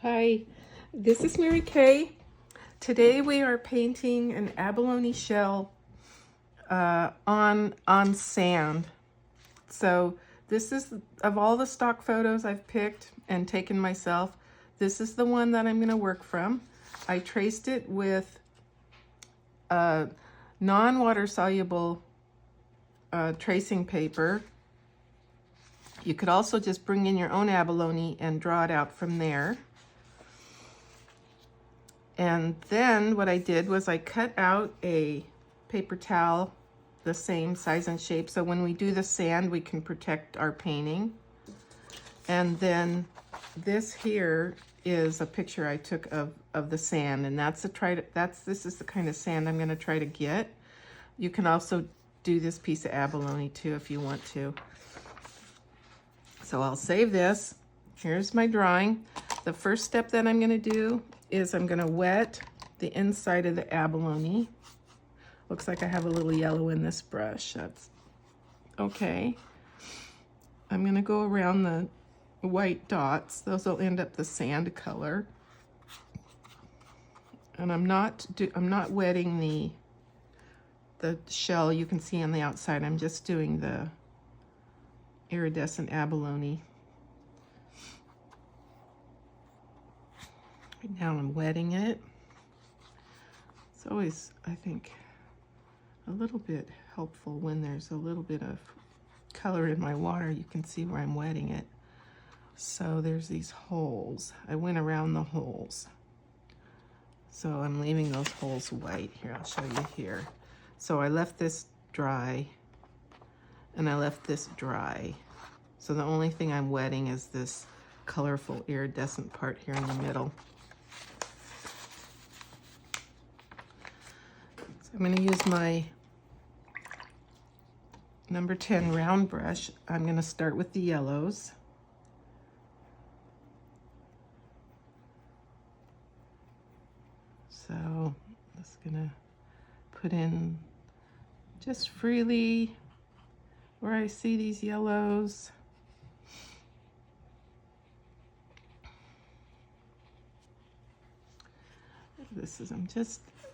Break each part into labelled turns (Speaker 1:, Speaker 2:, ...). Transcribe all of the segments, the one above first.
Speaker 1: Hi, this is Mary Kay. Today we are painting an abalone shell on sand. So this is, of all the stock photos I've picked and taken myself, this is the one that I'm going to work from. I traced it with non-water soluble tracing paper. You could also just bring in your own abalone and draw it out from there. And then what I did was I cut out a paper towel the same size and shape, so when we do the sand we can protect our painting. And then this here is a picture I took of the sand, and this is the kind of sand I'm going to try to get. You can also do this piece of abalone too if you want to. So I'll save this. Here's my drawing. The first step that I'm going to do is I'm going to wet the inside of the abalone. Looks like I have a little yellow in this brush. That's okay. I'm going to go around the white dots. Those will end up the sand color. And I'm not wetting the shell you can see on the outside. I'm just doing the iridescent abalone. Right now I'm wetting it. It's always, I think, a little bit helpful when there's a little bit of color in my water. You can see where I'm wetting it. So there's these holes. I went around the holes. So I'm leaving those holes white. Here, I'll show you here. So I left this dry, and I left this dry. So the only thing I'm wetting is this colorful iridescent part here in the middle. So I'm going to use my number 10 round brush. I'm going to start with the yellows. So I'm just going to put in just freely where I see these yellows.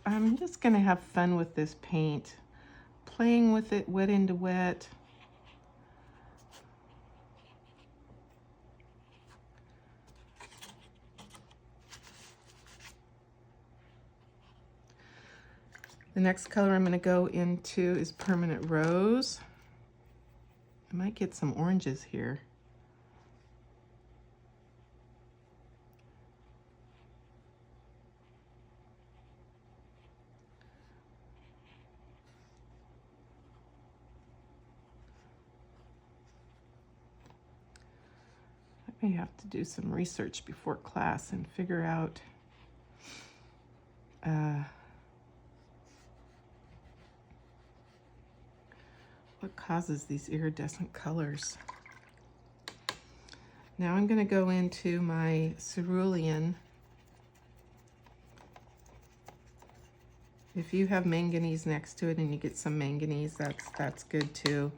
Speaker 1: I'm just going to have fun with this paint, playing with it wet into wet. The next color I'm going to go into is Permanent Rose. I might get some oranges here. I may have to do some research before class and figure out what causes these iridescent colors. Now I'm going to go into my cerulean. If you have manganese next to it and you get some manganese, that's good too.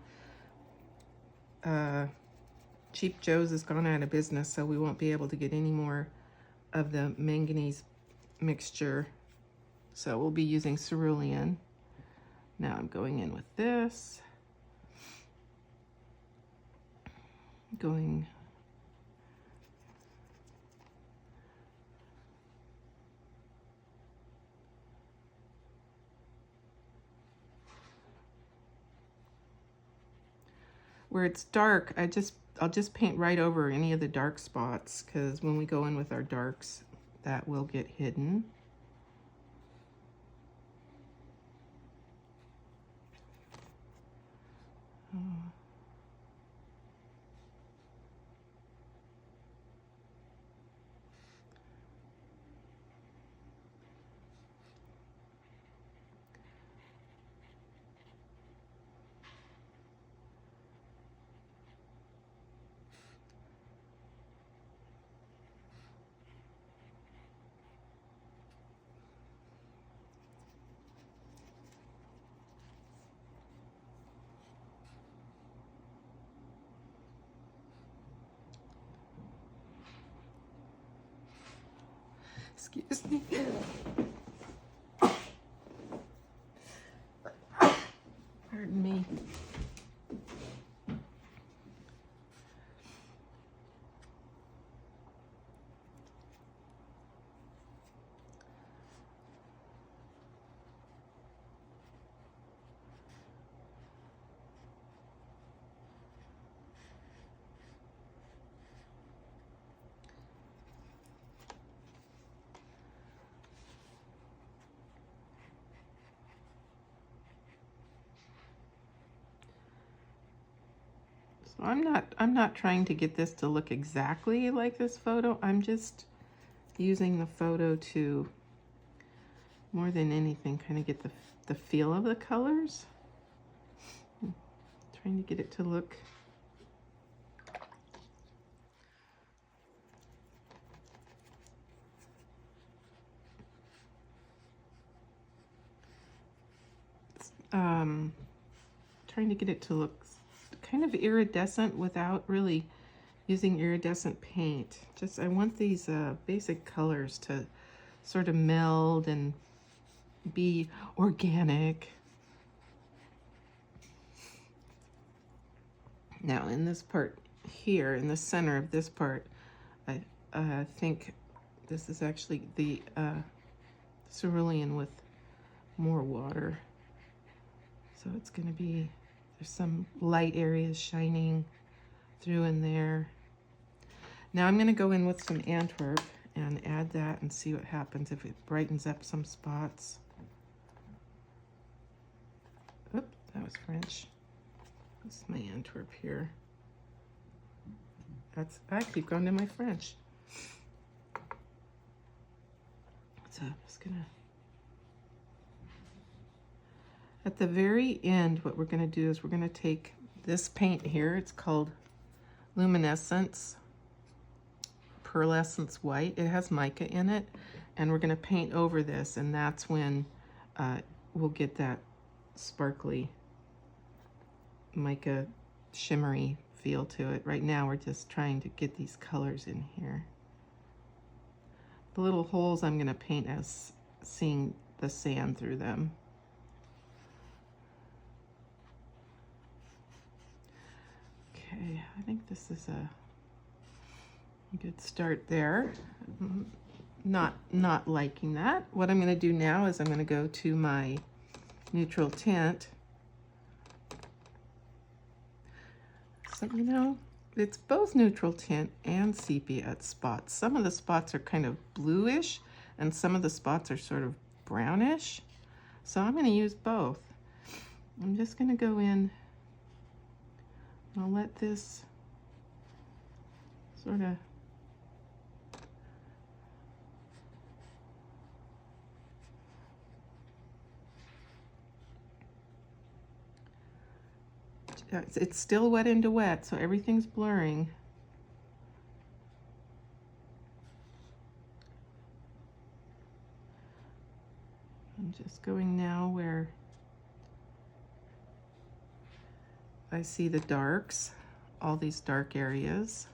Speaker 1: Cheap Joe's has gone out of business, so we won't be able to get any more of the manganese mixture. So we'll be using cerulean. Now I'm going in with this. Going where it's dark, I'll just paint right over any of the dark spots, because when we go in with our darks, that will get hidden. Excuse me. Pardon me. So I'm not trying to get this to look exactly like this photo. I'm just using the photo to, more than anything, kind of get the feel of the colors. Trying to get it to look trying to get it to look kind of iridescent without really using iridescent paint. Just I want these basic colors to sort of meld and be organic. Now in this part here, in the center of this part, I think this is actually the cerulean with more water. So it's going to be, there's some light areas shining through in there. Now I'm going to go in with some Antwerp and add that and see what happens if it brightens up some spots. Oop, that was French. This is my Antwerp here. I keep going to my French. So I'm just gonna, at the very end, what we're gonna do is we're gonna take this paint here. It's called Luminescence Pearlescence White. It has mica in it, and we're gonna paint over this, and that's when we'll get that sparkly mica shimmery feel to it. Right now we're just trying to get these colors in here. The little holes I'm going to paint as seeing the sand through them. Okay, I think this is a good start there. Not liking that. What I'm going to do now is I'm going to go to my neutral tint. So, you know, it's both neutral tint and sepia at spots. Some of the spots are kind of bluish and some of the spots are sort of brownish. So I'm going to use both. I'm just going to go in. I'll let this sort of it's still wet into wet, so everything's blurring. I'm just going now where I see the darks, all these dark areas.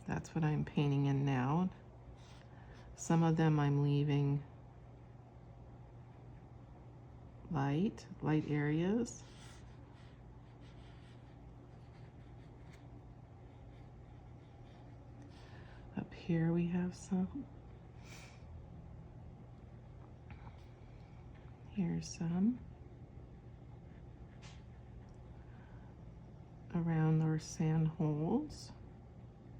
Speaker 1: That's what I'm painting in now. Some of them I'm leaving light areas. Up here we have some. Here's some. Around our sand holes,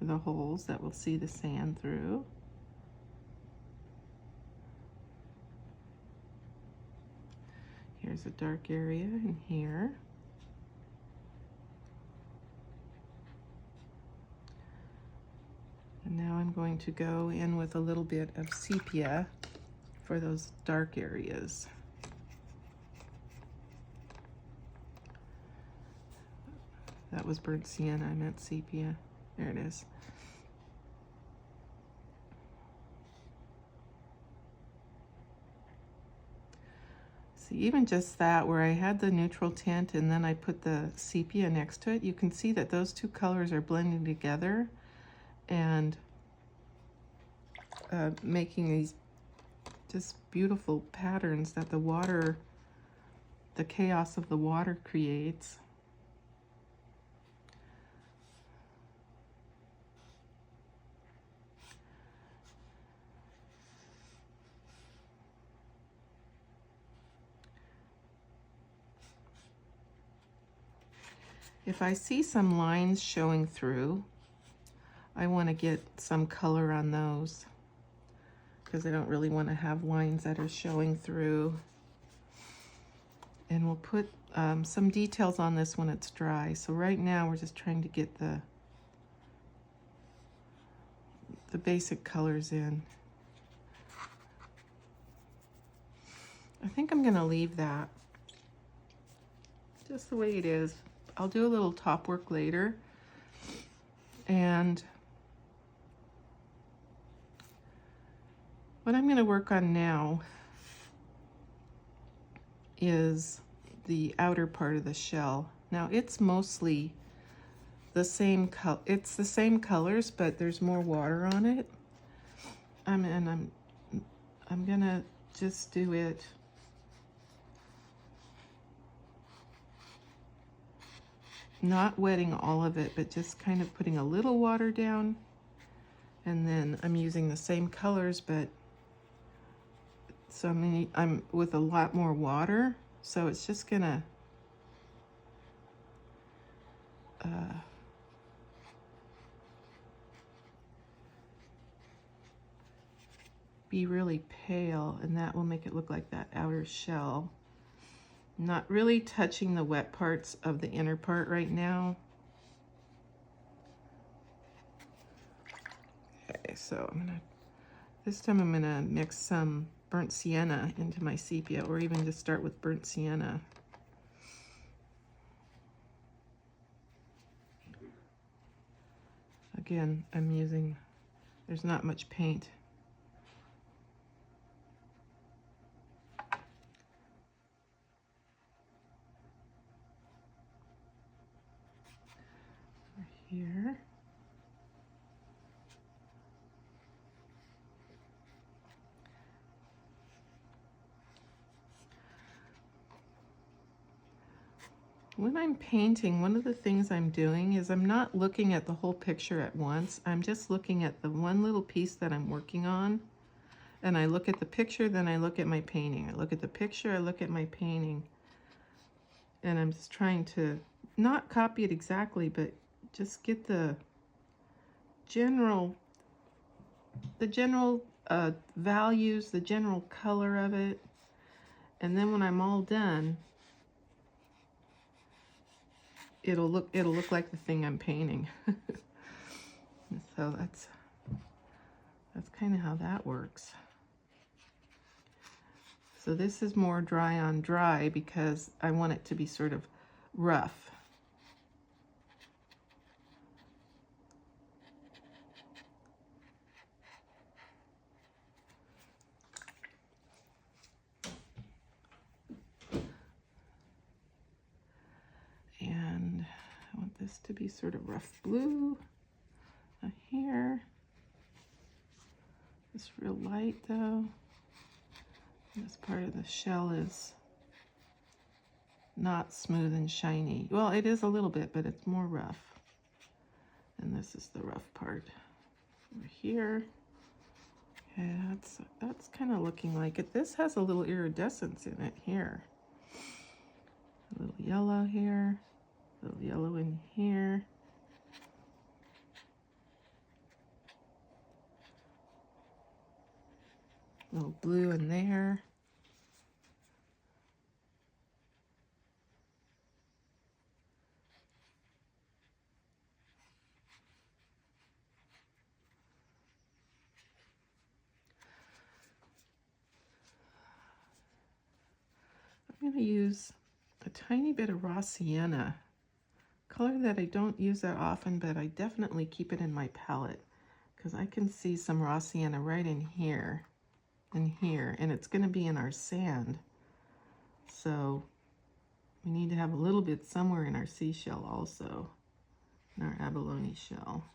Speaker 1: the holes that we'll see the sand through. Here's a dark area in here. And now I'm going to go in with a little bit of sepia for those dark areas. That was burnt sienna, I meant sepia. There it is. See, even just that, where I had the neutral tint and then I put the sepia next to it, you can see that those two colors are blending together. And making these just beautiful patterns that the water, the chaos of the water creates. If I see some lines showing through, I want to get some color on those because I don't really want to have lines that are showing through. And we'll put some details on this when it's dry. So right now we're just trying to get the basic colors in. I think I'm going to leave that just the way it is. I'll do a little top work later. And what I'm going to work on now is the outer part of the shell. Now it's mostly the same color. It's the same colors, but there's more water on it. And I'm gonna just do it not wetting all of it, but just kind of putting a little water down. And then I'm using the same colors, but so I'm with a lot more water, so it's just gonna be really pale, and that will make it look like that outer shell. Not really touching the wet parts of the inner part right now. Okay, so this time I'm gonna mix some burnt sienna into my sepia, or even just start with burnt sienna. Again, there's not much paint. Here. When I'm painting, one of the things I'm doing is I'm not looking at the whole picture at once. I'm just looking at the one little piece that I'm working on. And I look at the picture, then I look at my painting. I look at the picture, I look at my painting. And I'm just trying to not copy it exactly, but just get the general values, the general color of it. And then when I'm all done, it'll look like the thing I'm painting. So that's kind of how that works. So this is more dry on dry because I want it to be sort of rough. And I want this to be sort of rough blue here. It's real light though. This part of the shell is not smooth and shiny. Well, it is a little bit, but it's more rough. And this is the rough part over here. Okay, that's kind of looking like it. This has a little iridescence in it here. A little yellow here, a little yellow in here. A little blue in there. I'm going to use a tiny bit of raw sienna, color that I don't use that often, but I definitely keep it in my palette because I can see some raw sienna right in here and here, and it's going to be in our sand. So we need to have a little bit somewhere in our seashell also, in our abalone shell.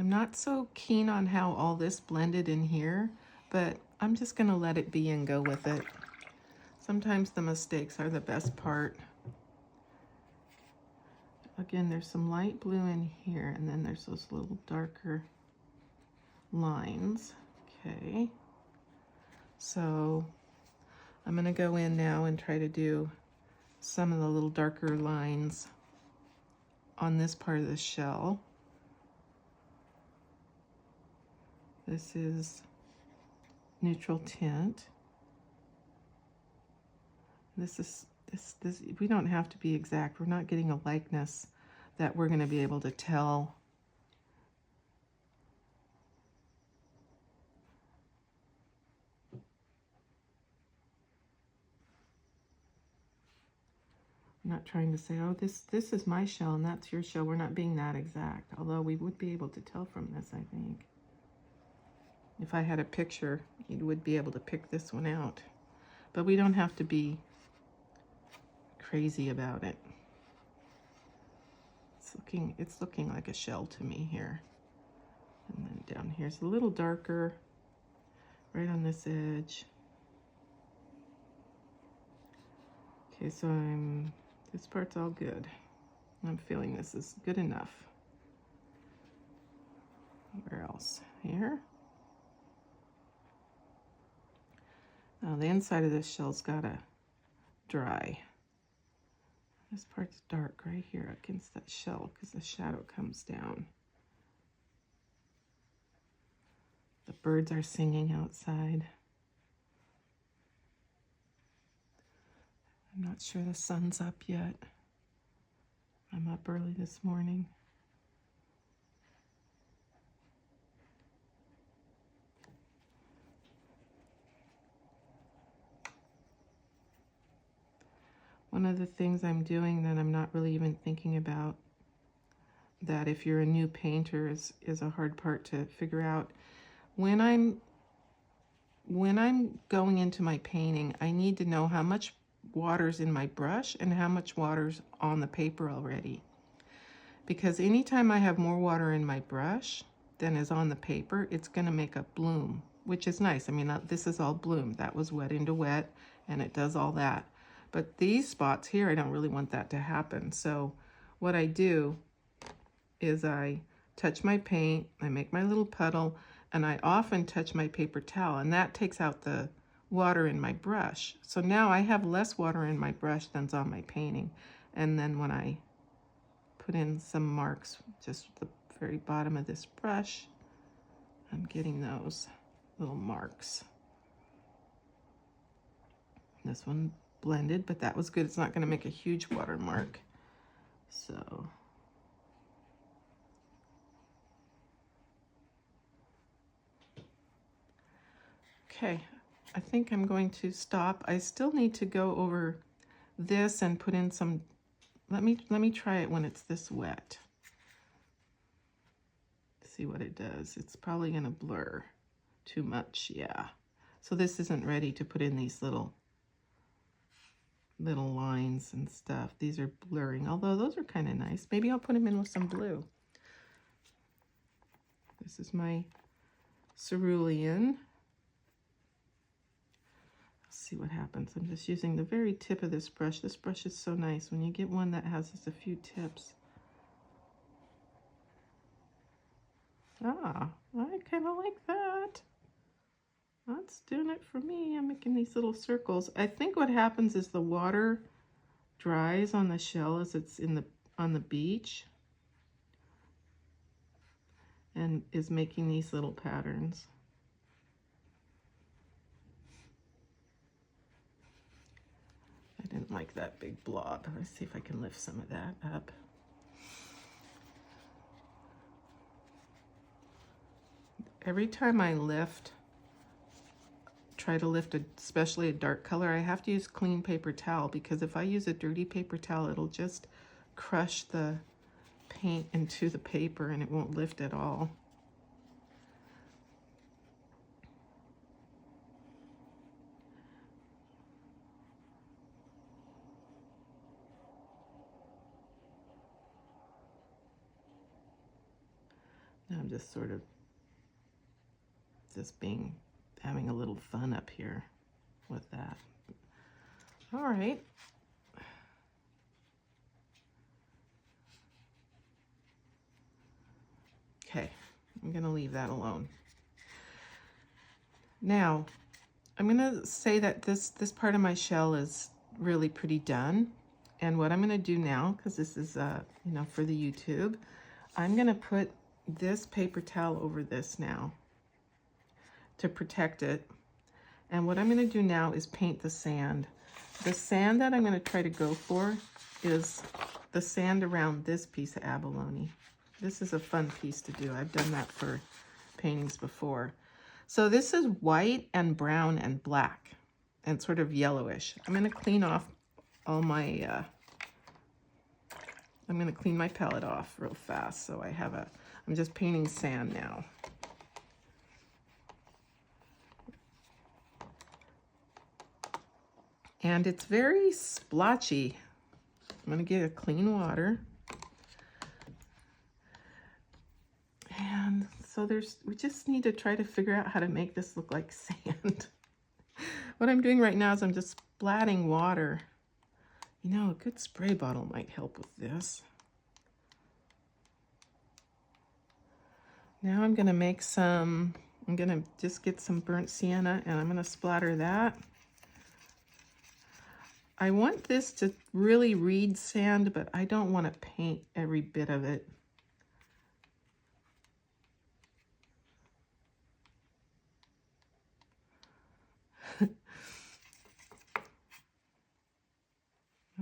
Speaker 1: I'm not so keen on how all this blended in here, but I'm just gonna let it be and go with it. Sometimes the mistakes are the best part. Again, there's some light blue in here, and then there's those little darker lines. Okay, so I'm gonna go in now and try to do some of the little darker lines on this part of the shell. This is neutral tint. This we don't have to be exact. We're not getting a likeness that we're going to be able to tell. I'm not trying to say, oh, this is my shell and that's your shell. We're not being that exact, although we would be able to tell from this, I think. If I had a picture, you would be able to pick this one out. But we don't have to be crazy about it. It's looking like a shell to me here. And then down here's a little darker, right on this edge. Okay, so this part's all good. I'm feeling this is good enough. Where else? Here. Now the inside of this shell's gotta dry. This part's dark right here against that shell because the shadow comes down. The birds are singing outside. I'm not sure the sun's up yet. I'm up early this morning. One of the things I'm doing that I'm not really even thinking about, that if you're a new painter is a hard part to figure out. When I'm going into my painting, I need to know how much water's in my brush and how much water's on the paper already. Because anytime I have more water in my brush than is on the paper, it's gonna make a bloom, which is nice. I mean, this is all bloom. That was wet into wet, and it does all that. But these spots here, I don't really want that to happen. So what I do is I touch my paint, I make my little puddle, and I often touch my paper towel, and that takes out the water in my brush. So now I have less water in my brush than's on my painting. And then when I put in some marks, just at the very bottom of this brush, I'm getting those little marks. This one blended, but that was good. It's not going to make a huge watermark. So okay, I think I'm going to stop. I still need to go over this and put in some, let me try it when it's this wet. See what it does. It's probably going to blur too much, yeah. So this isn't ready to put in these little lines and stuff. These are blurring, although those are kind of nice. Maybe I'll put them in with some blue. This is my cerulean. Let's see what happens. I'm just using the very tip of this brush. This brush is so nice when you get one that has just a few tips. Ah, I kind of like that. That's doing it for me. I'm making these little circles. I think what happens is the water dries on the shell as it's on the beach and is making these little patterns. I didn't like that big blob. Let's see if I can lift some of that up. Every time I try to lift especially a dark color, I have to use clean paper towel, because if I use a dirty paper towel, it'll just crush the paint into the paper and it won't lift at all. I'm just sort of having a little fun up here with that. All right. Okay, I'm gonna leave that alone. Now, I'm gonna say that this part of my shell is really pretty done. And what I'm gonna do now, because this is, you know, for the YouTube, I'm gonna put this paper towel over this now to protect it. And what I'm gonna do now is paint the sand. The sand that I'm gonna try to go for is the sand around this piece of abalone. This is a fun piece to do. I've done that for paintings before. So this is white and brown and black and sort of yellowish. I'm gonna clean off all my, I'm gonna clean my palette off real fast. So I'm just painting sand now. And it's very splotchy. I'm gonna get a clean water. And so we just need to try to figure out how to make this look like sand. What I'm doing right now is I'm just splatting water. You know, a good spray bottle might help with this. Now I'm gonna I'm gonna just get some burnt sienna and I'm gonna splatter that. I want this to really read sand, but I don't want to paint every bit of it.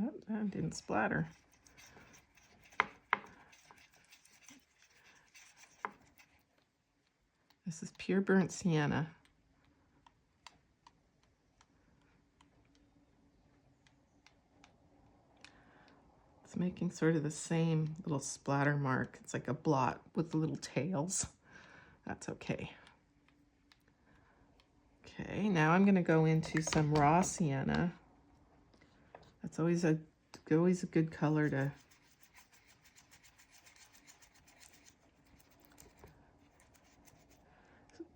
Speaker 1: Oh, that didn't splatter. This is pure burnt sienna. It's making sort of the same little splatter mark. It's like a blot with the little tails. That's okay. Okay, now I'm going to go into some raw sienna. That's always a good color to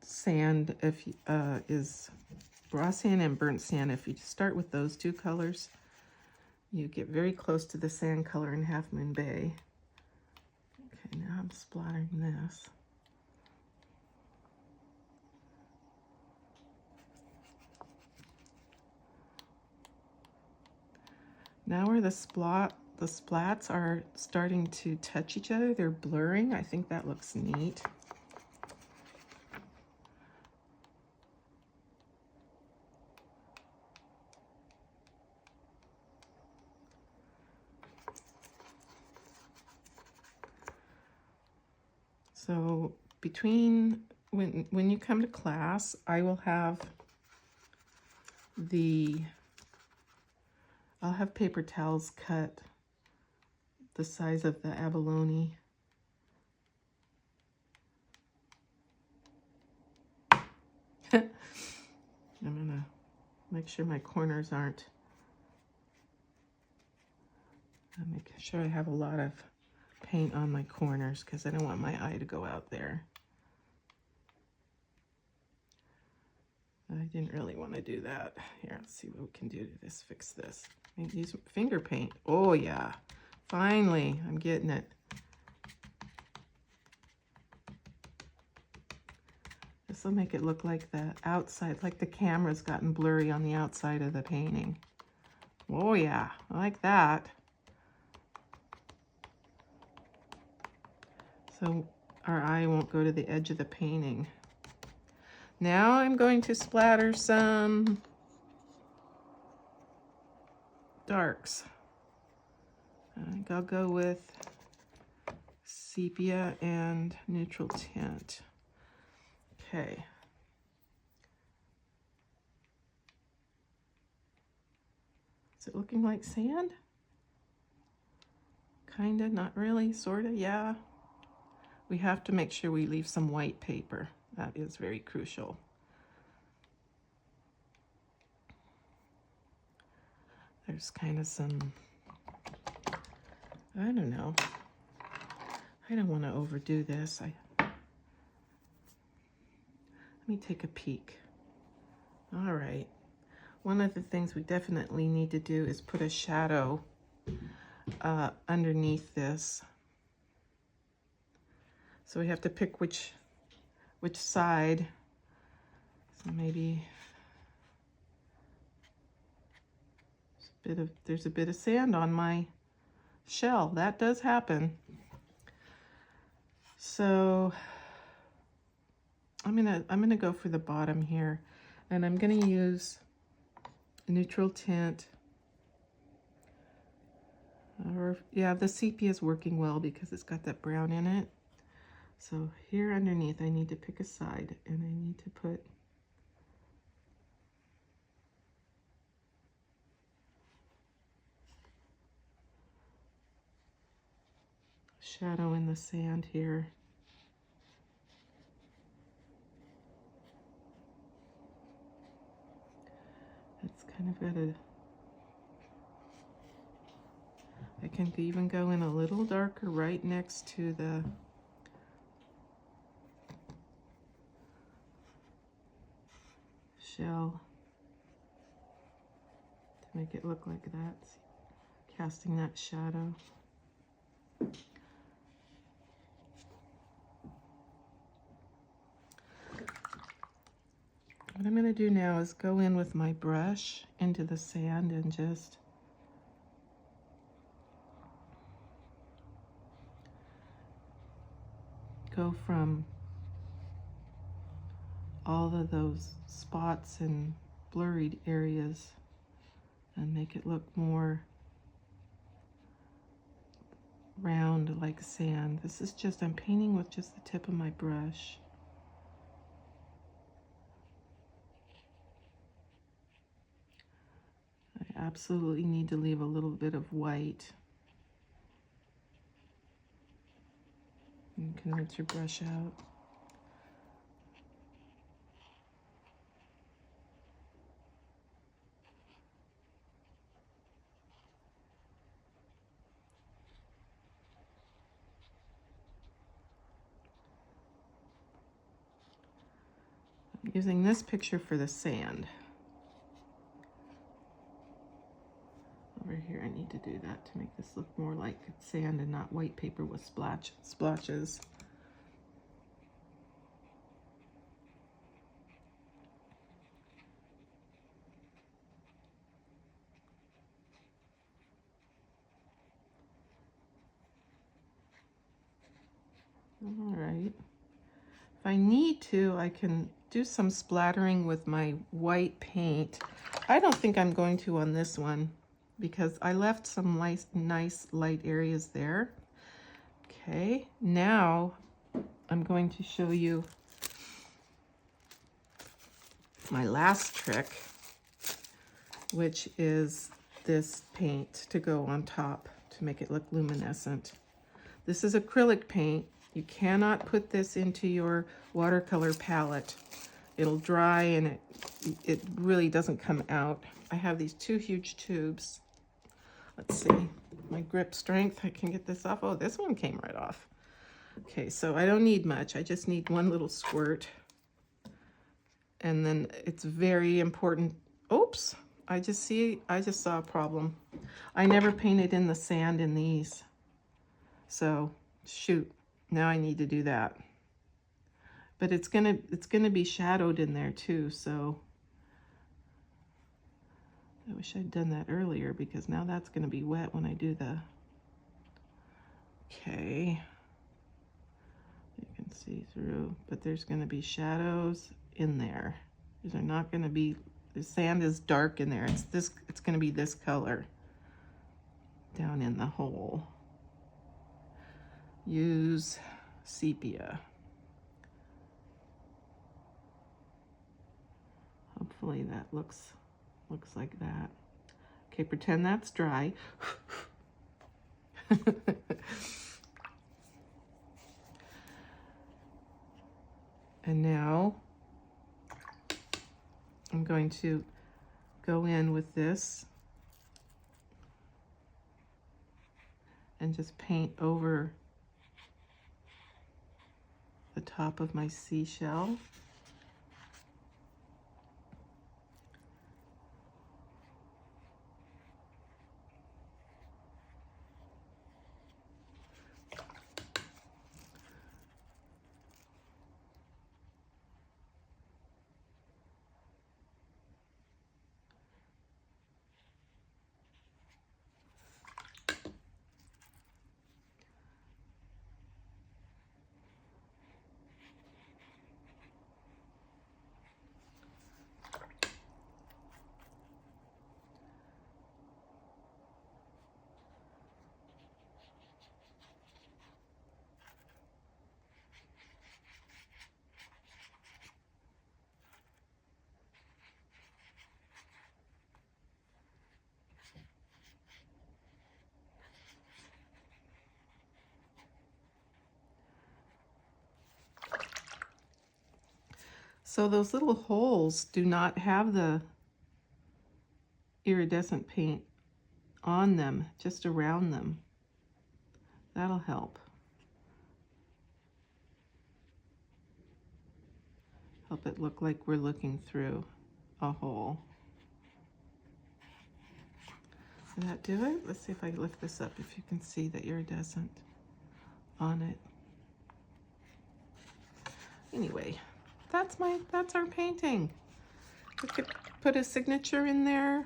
Speaker 1: sand. Is raw sienna and burnt sienna. If you start with those two colors, you get very close to the sand color in Half Moon Bay. Okay, now I'm splattering this. Now where the splats are starting to touch each other, they're blurring. I think that looks neat. So when you come to class, I will have I'll have paper towels cut the size of the abalone. I'm gonna make sure my corners aren't. I'll make sure I have a lot of paint on my corners because I don't want my eye to go out there. I didn't really want to do that. Here, let's see what we can do to fix this. Maybe use finger paint. Oh yeah, finally, I'm getting it. This will make it look like the outside, like the camera's gotten blurry on the outside of the painting. Oh yeah, I like that. So our eye won't go to the edge of the painting. Now I'm going to splatter some darks. I think I'll go with sepia and neutral tint. Okay. Is it looking like sand? Kinda, not really, sorta, yeah. We have to make sure we leave some white paper. That is very crucial. There's kind of some, I don't know. I don't want to overdo this. Let me take a peek. All right. One of the things we definitely need to do is put a shadow underneath this. So we have to pick which side. So maybe there's a bit of sand on my shell. That does happen. So I'm gonna go for the bottom here, and I'm gonna use a neutral tint. Or yeah, the sepia is working well because it's got that brown in it. So here underneath, I need to pick a side, and I need to put shadow in the sand here. It's kind of got a, I can even go in a little darker right next to the shell to make it look like that, casting that shadow. What I'm going to do now is go in with my brush into the sand and just go from all of those spots and blurred areas and make it look more round like sand. This is just, I'm painting with just the tip of my brush. I absolutely need to leave a little bit of white. You can rinse your brush out. I'm using this picture for the sand. Over here, I need to do that to make this look more like sand and not white paper with splotches. All right. If I need to, I can do some splattering with my white paint. I don't think I'm going to on this one because I left some nice light areas there. Okay, now I'm going to show you my last trick, which is this paint to go on top to make it look luminescent. This is acrylic paint. You cannot put this into your watercolor palette. It'll dry and it really doesn't come out. I have these two huge tubes. Let's see, my grip strength, I can get this off. Oh, this one came right off. Okay, so I don't need much. I just need one little squirt. And then it's very important. Oops, I just saw a problem. I never painted in the sand in these. So shoot, now I need to do that. But it's gonna be shadowed in there too, so I wish I'd done that earlier because now that's gonna be wet when I do the, okay. You can see through, but there's gonna be shadows in there. These are not gonna be, the sand is dark in there. It's gonna be this color down in the hole. Use sepia. Hopefully that looks like that. Okay, pretend that's dry. And now I'm going to go in with this and just paint over the top of my seashell. So those little holes do not have the iridescent paint on them, just around them. That'll help. Help it look like we're looking through a hole. Did that do it? Let's see if I lift this up, if you can see the iridescent on it. Anyway, that's our painting. We could put a signature in there.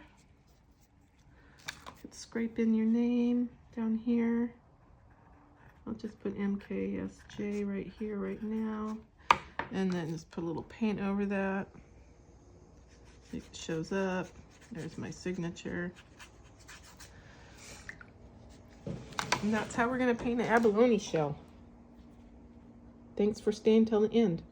Speaker 1: You could scrape in your name down here. I'll just put MKSJ right here, right now. And then just put a little paint over that. It shows up. There's my signature. And that's how we're going to paint an abalone shell. Thanks for staying till the end.